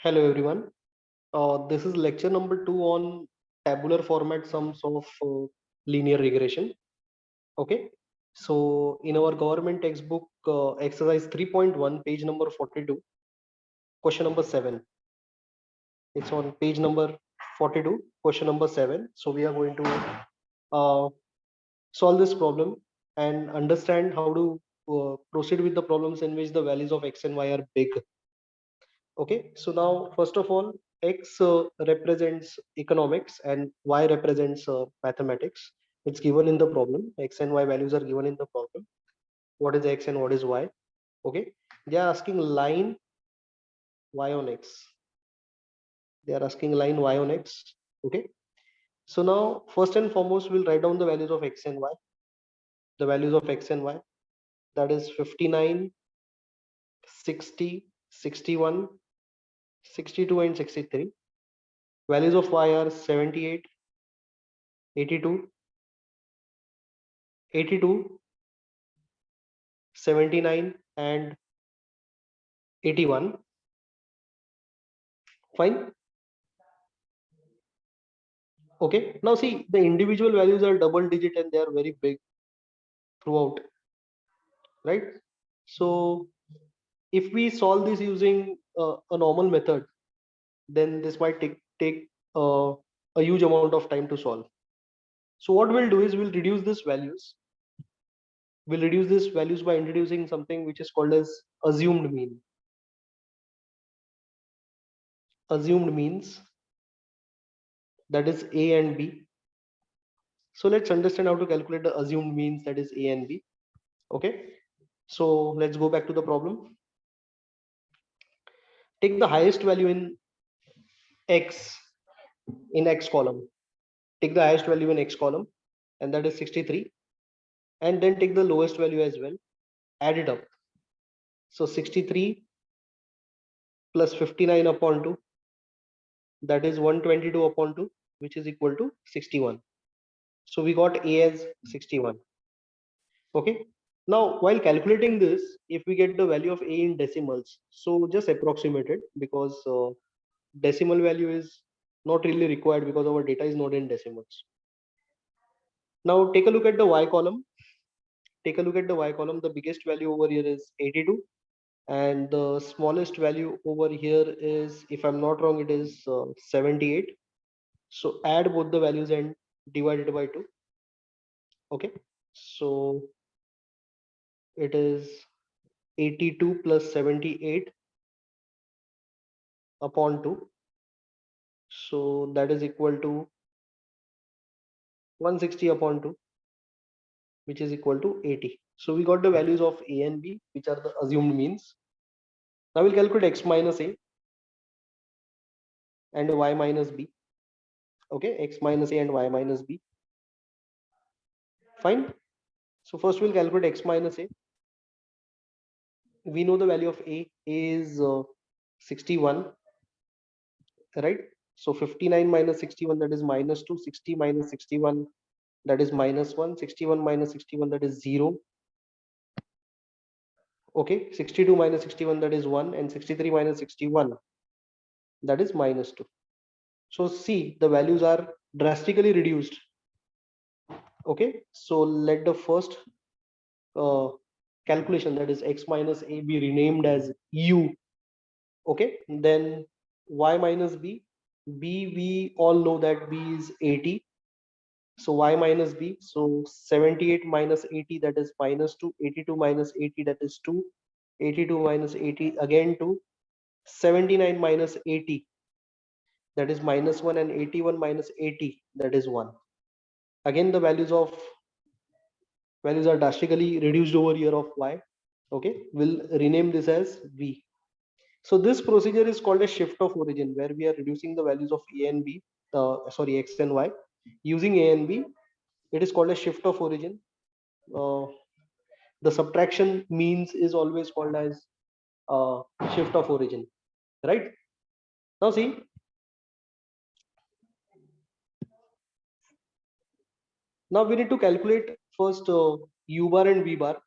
Hello everyone. This is lecture number 2 on tabular format sums of linear regression. Okay. So in our government textbook, exercise 3.1, page number 42, question number 7. It's on page number 42, question number 7. So we are going to uh, solve this problem and understand how to proceed with the problems in which the values of x and y are big. Okay, so now first of all, x represents economics and y represents mathematics. It's given in the problem. X and y values are given in the problem. What is x and what is y? Okay, they are asking line y on x. They are asking line y on x. Okay, so now first and foremost, we'll write down the values of x and y. The values of x and y, that is 59, 60, 61, 62, and 63. Values of y are 78, 82, 82, 79, and 81. Fine. Okay, now see, the individual values are double digit and they are very big throughout, right? So if we solve this using a normal method, then this might take a huge amount of time to solve. So what we'll do is we'll reduce this values by introducing something which is called as assumed mean. Assumed means, that is a and b. So let's understand how to calculate the assumed means, that is a and b. Okay, so let's go back to the problem. Take the highest value x in x column. Take the highest value in x column, and that is 63, and then take the lowest value as well, add it up. So 63 plus 59 upon 2, that is 122 upon 2, which is equal to 61. So we got a as 61. Okay, now while calculating this, if we get the value of a in decimals, so just approximate it, because decimal value is not really required because our data is not in decimals. Now take a look at the y column. Take a look at the y column. The biggest value over here is 82, and the smallest value over here is, if I'm not wrong, it is 78. So add both the values and divide it by 2. Okay, so it is 82 plus 78 upon 2. So that is equal to 160 upon 2, which is equal to 80. So we got the values of a and b, which are the assumed means. Now we'll calculate x minus a and y minus b. Okay, x minus a and y minus b. Fine. So first we'll calculate x minus a. We know the value of a is 61, right? So 59 minus 61, that is minus 2. 60 minus 61, that is minus 1. 61 minus 61, that is 0. Okay, 62 minus 61, that is 1, and 63 minus 61, that is minus 2. So see, the values are drastically reduced. Okay, so let the first uh, calculation, that is x minus a, be renamed as u. Okay, then y minus b. B, we all know that b is 80. So y minus b. So 78 minus 80, that is minus 2. 82 minus 80, that is 2. 82 minus 80, again 2. 79 minus 80, that is minus 1, and 81 minus 80, that is 1. Again, the values are drastically reduced over here of y. Okay, we'll rename this as v. So this procedure is called a shift of origin, where we are reducing the values of a and b, sorry, x and y, using a and b. It is called a shift of origin. uh, the subtraction means is always called as shift of origin, right? Now see, now we need to calculate first u bar and v bar.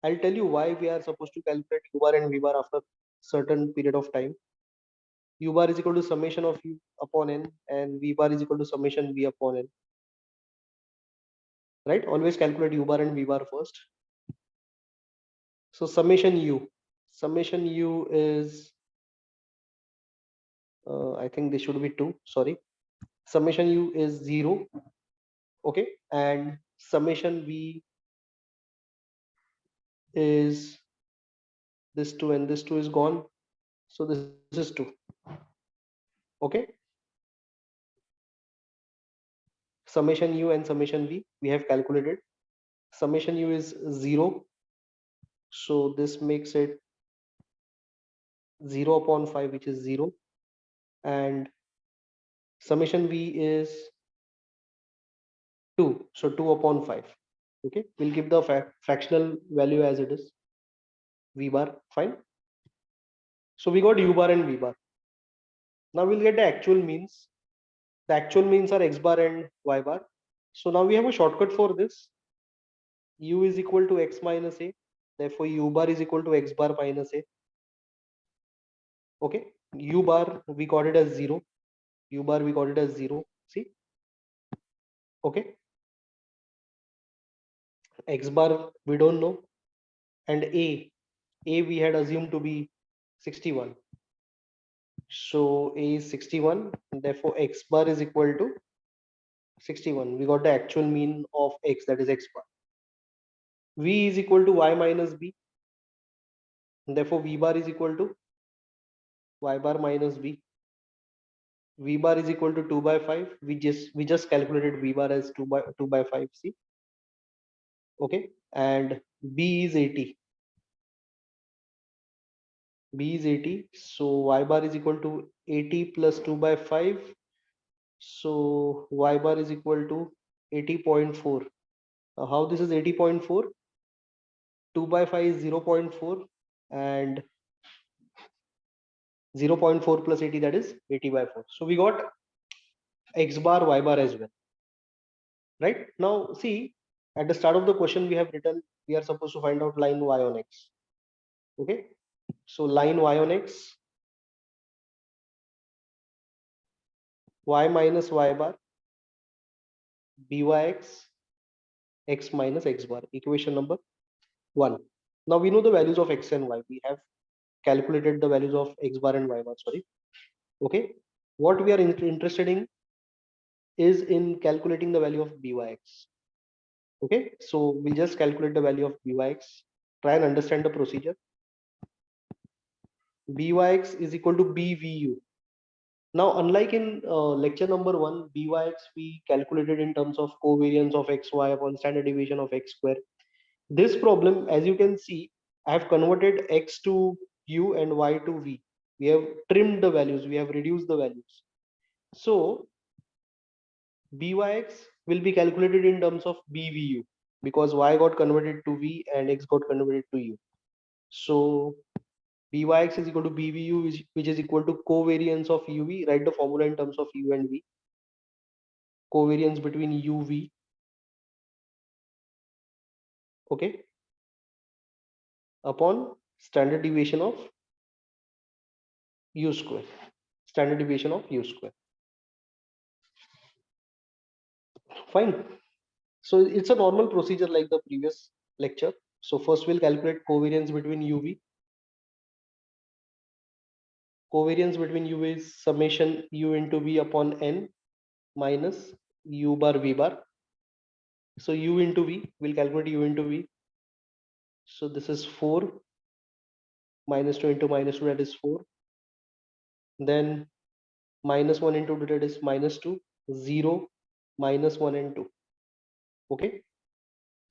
I'll tell you why we are supposed to calculate u bar and v bar after certain period of time. U bar is equal to summation of u upon n, and v bar is equal to summation v upon n. Right? Always calculate u bar and v bar first. So summation u is I think this should be 2. Sorry, summation u is 0. Okay, and summation v is this 2, and this 2 is gone. So this is 2. Okay, summation u and summation v we have calculated. Summation u is 0, so this makes it 0 upon 5, which is 0, and summation v is 2, so 2 upon 5. Okay, we'll give the fractional value as it is, v bar. Fine. So we got u bar and v bar. Now we'll get the actual means. The actual means are x bar and y bar. So now we have a shortcut for this. U is equal to x minus a. Therefore, u bar is equal to x bar minus a. Okay. U bar we got it as 0. U bar we got it as 0. See. Okay. X bar we don't know. And a we had assumed to be 61. So a is 61. Therefore, x bar is equal to 61. We got the actual mean of x, that is x bar. V is equal to y minus b. Therefore, v bar is equal to y bar minus b. V bar is equal to 2 by 5. We just calculated v bar as 2 by 5. See. Okay. And b is 80. B is 80. So y bar is equal to 80 plus 2 by 5. So y bar is equal to 80.4. How this is 80.4? 2 by 5 is 0.4, and 0.4 plus 80, that is 80 by 4. So we got x bar, y bar as well. Right? Now see, at the start of the question we have written we are supposed to find out line y on x. Okay. So line y on x, y minus y bar, byx, x minus x bar. Equation number 1. Now we know the values of x and y. We have calculated the values of x bar and y bar. Sorry. Okay. What we are interested in is in calculating the value of byx. Okay. So we'll just calculate the value of byx. Try and understand the procedure. Byx is equal to bvu. Now, unlike in lecture number 1, byx we calculated in terms of covariance of xy upon standard deviation of x square. This problem, as you can see, I have converted x to u and y to v. We have trimmed the values, we have reduced the values. So byx will be calculated in terms of bvu because y got converted to v and x got converted to u. So byx is equal to bvu, which is equal to covariance of uv. Write the formula in terms of u and v. Covariance between uv, okay, upon standard deviation of u square. Standard deviation of u square. Fine. So it's a normal procedure like the previous lecture. So first we'll calculate covariance between uv. Covariance between u is summation u into v upon n minus u bar v bar. So u into v, we'll calculate u into v. So this is 4 minus 2 into minus 2, that is 4. Then minus 1 into 2, that is minus 2. 0, minus 1 and 2. Okay.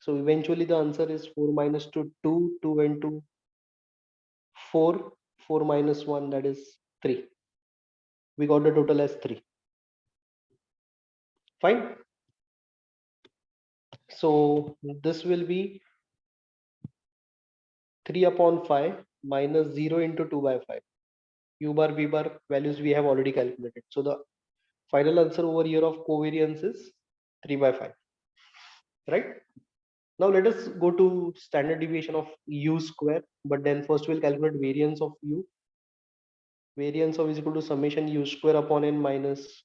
So eventually the answer is 4 minus 2, 2, 2 and 2, 4, 4 minus 1, that is 3. We got the total as 3. Fine. So this will be 3 upon 5 minus 0 into 2 by 5. U bar, V bar values we have already calculated. So the final answer over here of covariance is 3 by 5. Right? Now let us go to standard deviation of u square, but then first we'll calculate variance of u. Variance of is equal to summation u square upon n minus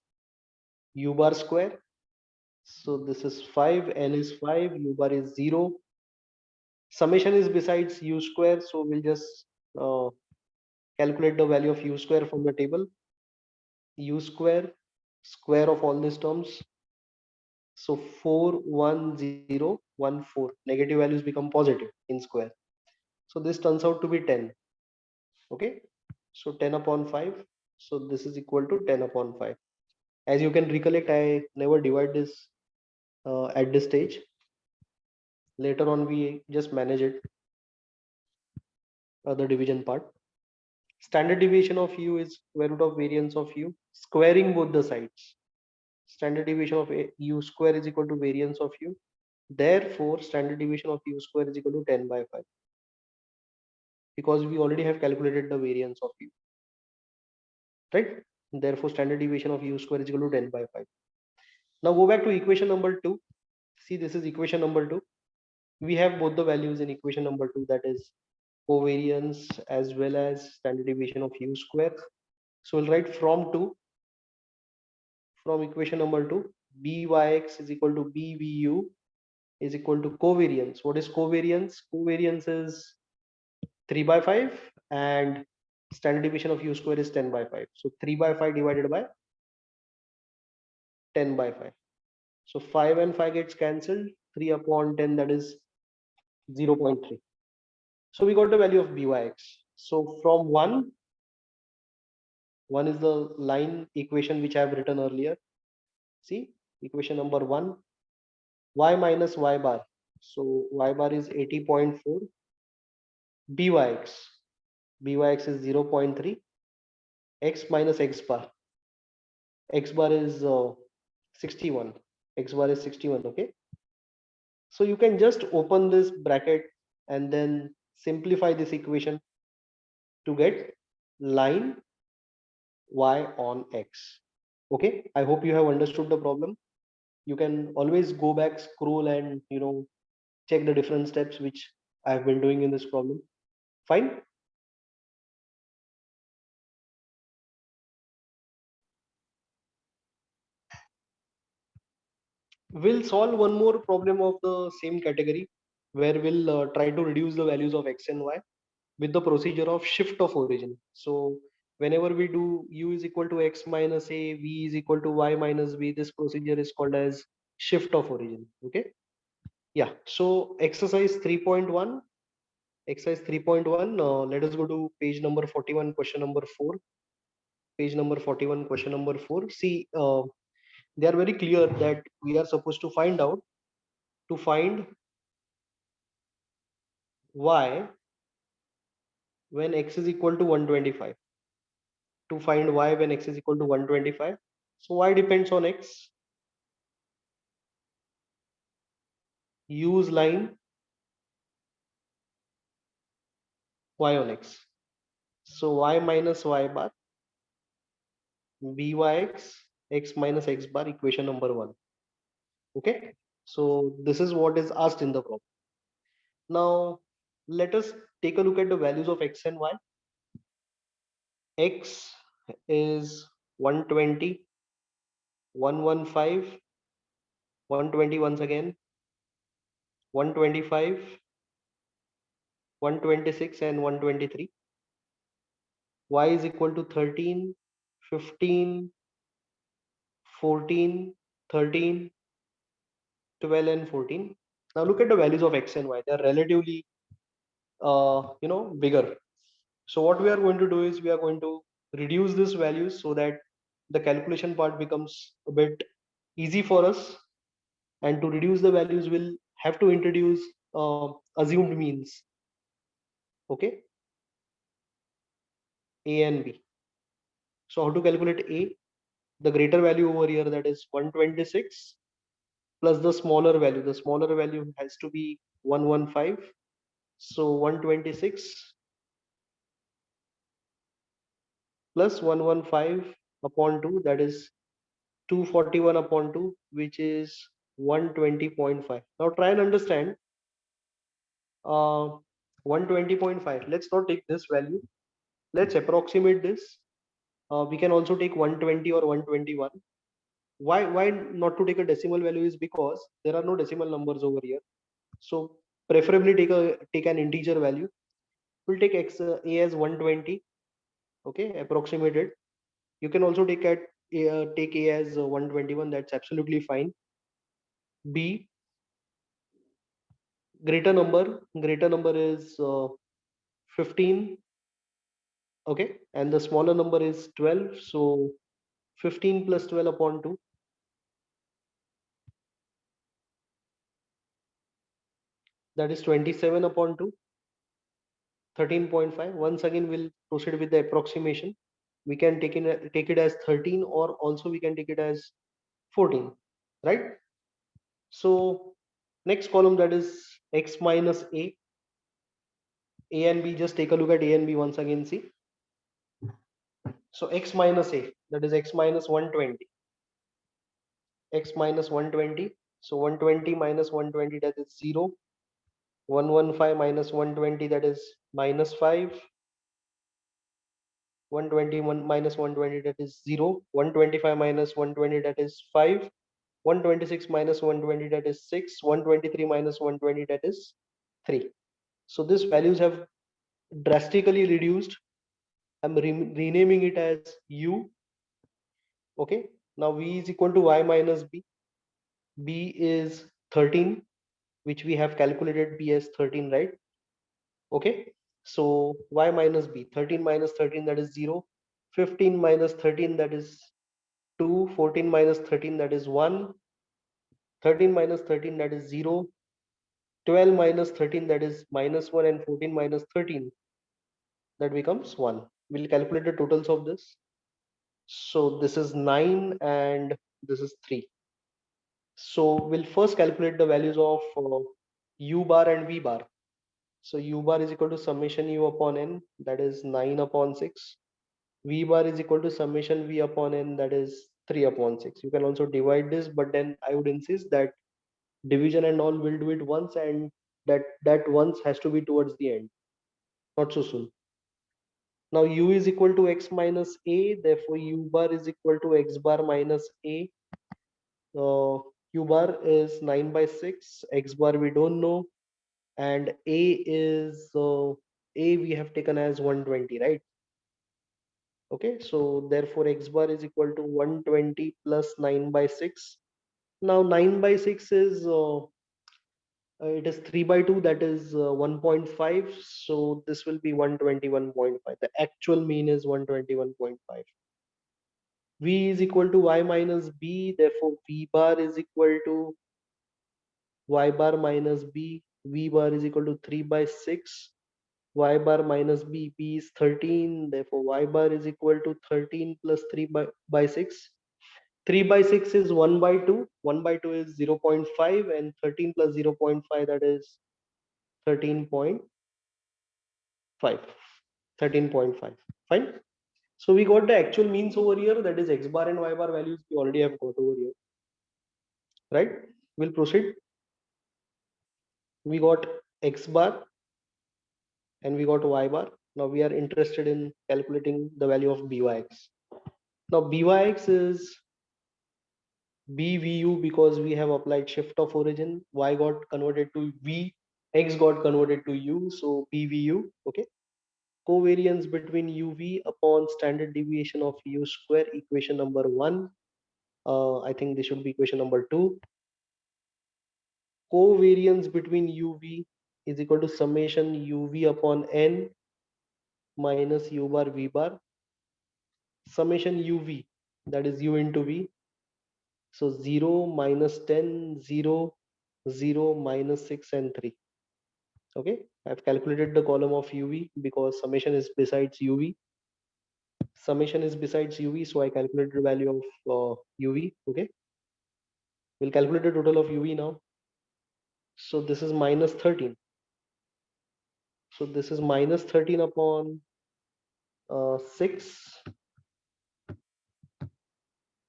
u bar square. So this is 5, n is 5, u bar is 0. Summation is besides u square, so we'll just uh, calculate the value of u square from the table. U square, square of all these terms. So 41014. Negative values become positive in square. So this turns out to be 10. Okay. So 10 upon 5. So this is equal to 10 upon 5. As you can recollect, I never divide this at this stage. Later on, we just manage it, the division part. Standard deviation of u is square root of variance of u, squaring both the sides. Standard deviation of u square is equal to variance of u. Therefore, standard deviation of u square is equal to 10 by 5, because we already have calculated the variance of u, right? Therefore, standard deviation of u square is equal to 10 by 5. Now go back to equation number 2. See, this is equation number 2. We have both the values in equation number 2, that is covariance as well as standard deviation of u square. So we'll write from equation number 2, byx is equal to bvu is equal to covariance. What is covariance? Covariance is 3 by 5 and standard deviation of u square is 10 by 5. So 3 by 5 divided by 10 by 5. So 5 and 5 gets cancelled. 3 upon 10, that is 0.3. So we got the value of byx. So from 1 is the line equation which I have written earlier. See, equation number 1, y minus y bar. So y bar is 80.4. byx. byx is 0.3. X minus x bar. X bar is 61. X bar is 61. Okay. So you can just open this bracket and then simplify this equation to get line y on x. Okay. I hope you have understood the problem. You can always go back, scroll, and check the different steps which I have been doing in this problem. Fine. We'll solve one more problem of the same category, where we'll try to reduce the values of x and y with the procedure of shift of origin. So whenever we do u is equal to x minus a, v is equal to y minus b, this procedure is called as shift of origin. Okay. Yeah. So exercise 3.1. Exercise 3.1. Let us go to page number 41, question number 4. Page number 41, question number 4. See, they are very clear that we are supposed to find out to find y when x is equal to 125. To find y when x is equal to 125. So y depends on x. Use line y on x. So y minus y bar byx x minus x bar, equation number 1. Okay. So this is what is asked in the problem. Now let us take a look at the values of x and y. X is 120, 115, 120 once again, 125, 126 and 123. Y is equal to 13, 15, 14, 13, 12 and 14. Now look at the values of x and y. They are relatively bigger. So what we are going to do is we are going to reduce these values so that the calculation part becomes a bit easy for us. And to reduce the values, we'll have to introduce assumed means. Okay, a and b. So how to calculate a? The greater value over here, that is 126, plus the smaller value. The smaller value has to be 115. So 126 plus 115 upon 2, that is 241 upon 2, which is 120.5. Now try and understand uh, 120.5. Let's not take this value. Let's approximate this. We can also take 120 or 121. Why not to take a decimal value is because there are no decimal numbers over here. So preferably take an integer value. We'll take a as 120. Okay, approximated. You can also take a as 121. That's absolutely fine. B, greater number is 15. Okay, and the smaller number is 12. So 15 plus 12 upon 2, that is 27 upon 2, 13.5. Once again, we'll proceed with the approximation. We can take it as 13, or also we can take it as 14, right? So next column, that is x minus a and b. Just take a look at a and b once again. See, so x minus a, that is x minus 120, x minus 120. So 120 minus 120, that is 0. 115 minus 120, that is minus 5. 121 minus 120, that is 0. 125 minus 120, that is 5. 126 minus 120, that is 6. 123 minus 120, that is 3. So these values have drastically reduced. I'm renaming it as u. Okay, now v is equal to y minus b. B is 13, which we have calculated b as 13, right? Okay, so y minus b, 13 minus 13, that is 0. 15 minus 13, that is 2. 14 minus 13, that is 1. 13 minus 13, that is 0. 12 minus 13, that is minus 1. And 14 minus 13, that becomes 1. We'll calculate the totals of this. So this is 9 and this is 3. So we'll first calculate the values of u bar and v bar. So u bar is equal to summation u upon n, that is 9 upon 6. V bar is equal to summation v upon n, that is 3 upon 6. You can also divide this, but then I would insist that division and all will do it once, and that once has to be towards the end, not so soon. Now u is equal to x minus a, therefore u bar is equal to x bar minus a. U bar is 9 by 6, x bar we don't know, and a is a we have taken as 120, right? Okay, so therefore x bar is equal to 120 plus 9 by 6. Now 9 by 6 is it is 3 by 2, that is 1.5. So this will be 121.5. The actual mean is 121.5. V is equal to y minus b, therefore v bar is equal to y bar minus b. V bar is equal to 3 by 6. Y bar minus b, b is 13, therefore y bar is equal to 13 plus 3 by 6. 3 by 6 is 1 by 2. 1 by 2 is 0.5, and 13 plus 0.5, that is 13.5. 13.5. Fine. So we got the actual means over here, that is x bar and y bar values we already have got over here, right? We'll proceed. We got x bar and we got y bar. Now we are interested in calculating the value of byx. Now byx is bvu because we have applied shift of origin. Y got converted to v, x got converted to u, so bvu. Okay, covariance between uv upon standard deviation of u square, equation number 1. I think this should be equation number 2. Covariance between uv is equal to summation uv upon n minus u bar v bar. Summation uv, that is u into v. So 0 minus 10, 0, 0 minus 6 and 3. Okay, I've calculated the column of uv because summation is besides uv. Summation is besides uv, so I calculated the value of uv. Okay, we'll calculate the total of uv now. So this is minus 13. So this is minus 13 upon 6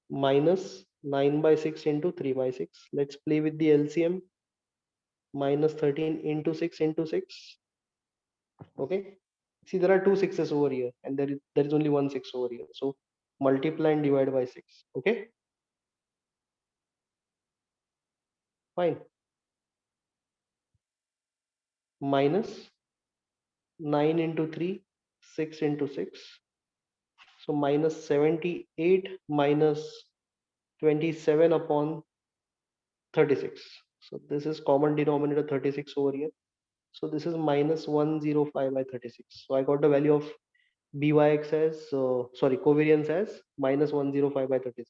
minus 9 by 6 into 3 by 6. Let's play with the LCM. minus 13 into 6 into 6. Okay. See, there are two sixes over here, and there is only one six over here. So multiply and divide by 6. Okay, fine. Minus 9 into 3, 6 into 6. So minus 78 minus 27 upon 36. So this is common denominator 36 over here. So this is minus 105 by 36. So I got the value of byx as, sorry, covariance as minus 105 by 36.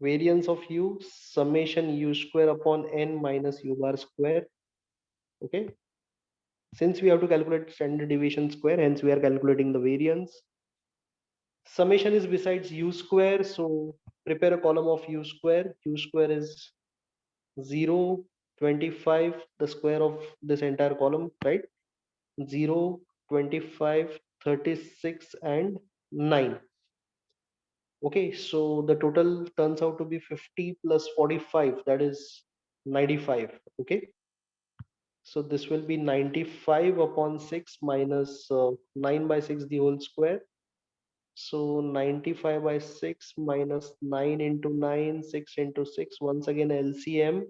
Variance of u, summation u square upon n minus u bar square. Okay. Since we have to calculate standard deviation square, hence we are calculating the variance. Summation is besides u square, so prepare a column of u square. U square is 0, 25, the square of this entire column, right? 0, 25, 36, and 9. Okay, so the total turns out to be 50 plus 45, that is 95. Okay, so this will be 95 upon 6 minus 9 by 6 the whole square. So 95 by 6 minus 9 into 9, 6 into 6. Once again LCM,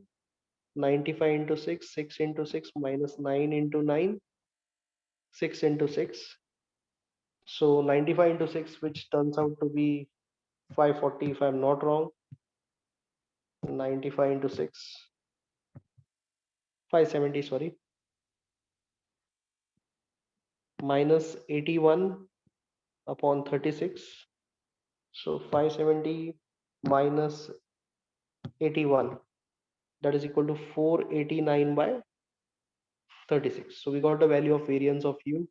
95 into 6, 6 into 6 minus 9 into 9, 6 into 6. So 95 into 6, which turns out to be 540 if I'm not wrong. 95 into 6, 570, sorry, minus 81 upon 36. So 570 minus 81, that is equal to 489 by 36. So we got the value of variance of u.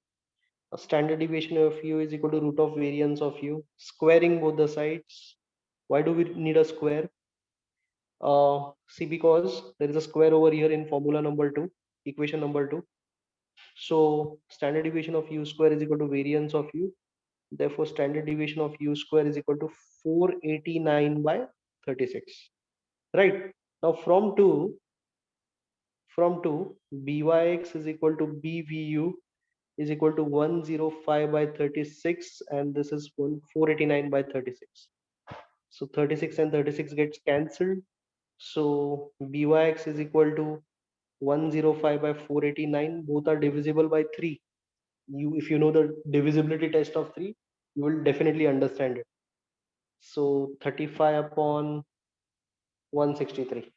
A standard deviation of u is equal to root of variance of u, squaring both the sides. Why do we need a square? See, because there is a square over here in formula number 2, equation number 2. So standard deviation of u square is equal to variance of u. Therefore, standard deviation of u square is equal to 489 by 36. Right. Now from 2 byx is equal to bvu is equal to 105 by 36, and this is 489 by 36. So 36 and 36 gets cancelled. So byx is equal to 105 by 489. Both are divisible by 3. If you know the divisibility test of 3, you will definitely understand it. So 35 upon 163.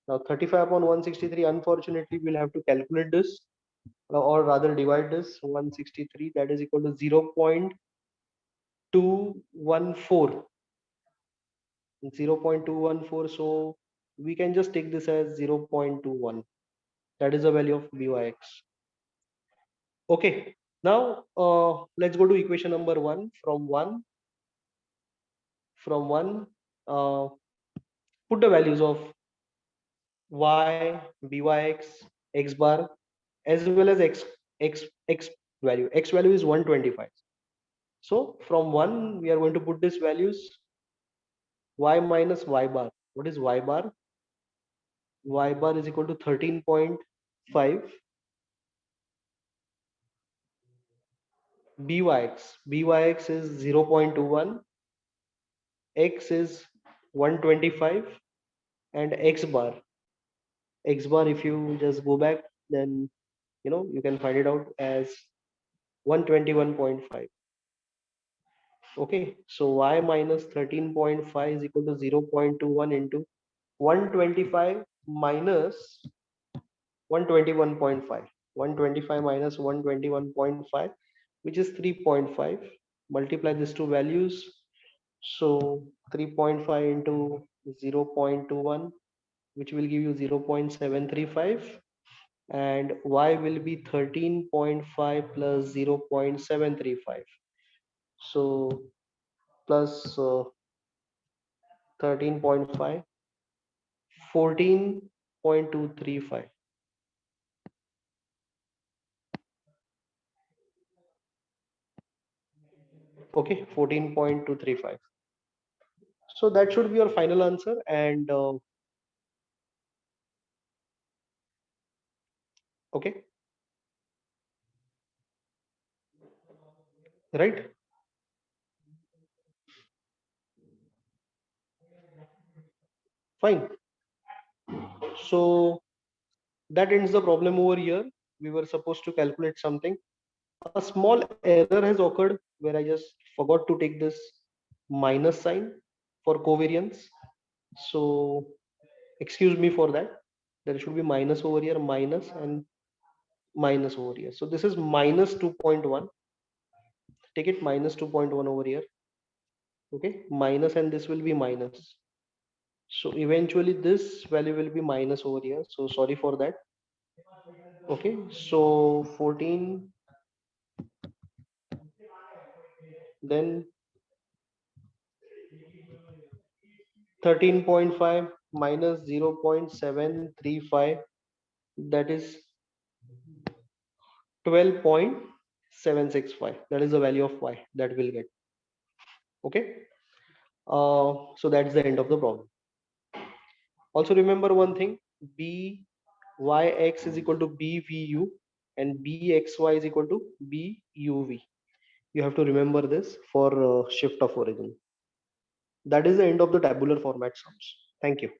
Now 35 upon 163, unfortunately, we'll have to calculate this, or rather divide this 163, that is equal to 0.214. 0.214. So we can just take this as 0.21. That is the value of byx. Okay. Now let's go to equation number 1. From 1, uh, put the values of y, byx, x bar, as well as x value. X value is 125. So from 1, we are going to put these values. Y minus y bar. What is y bar? Y bar is equal to 13.5. Byx is 0.21. X is 125. And x bar, if you just go back, then you can find it out as 121.5. Okay, so y minus 13.5 is equal to 0.21 into 125 minus 121.5. 125 minus 121.5, which is 3.5. Multiply these two values. So 3.5 into 0.21, which will give you 0.735, and y will be 13.5 plus 0.735. So plus 13.5, 14.235. Okay, 14.235. So that should be your final answer. And Okay, right? Fine. So that ends the problem over here. We were supposed to calculate something. A small error has occurred where I just forgot to take this minus sign for covariance. So excuse me for that. There should be minus over here, minus and minus over here. So this is minus 2.1. Take it minus 2.1 over here. Okay, minus, and this will be minus. So eventually this value will be minus over here. So sorry for that. Okay, so 14, then 13.5 minus 0.735, that is 12.765. That is the value of y that we'll get. Okay, so that's the end of the problem. Also remember one thing: byx is equal to bvu and bxy is equal to buv. You have to remember this for shift of origin. That is the end of the tabular format sums. Thank you.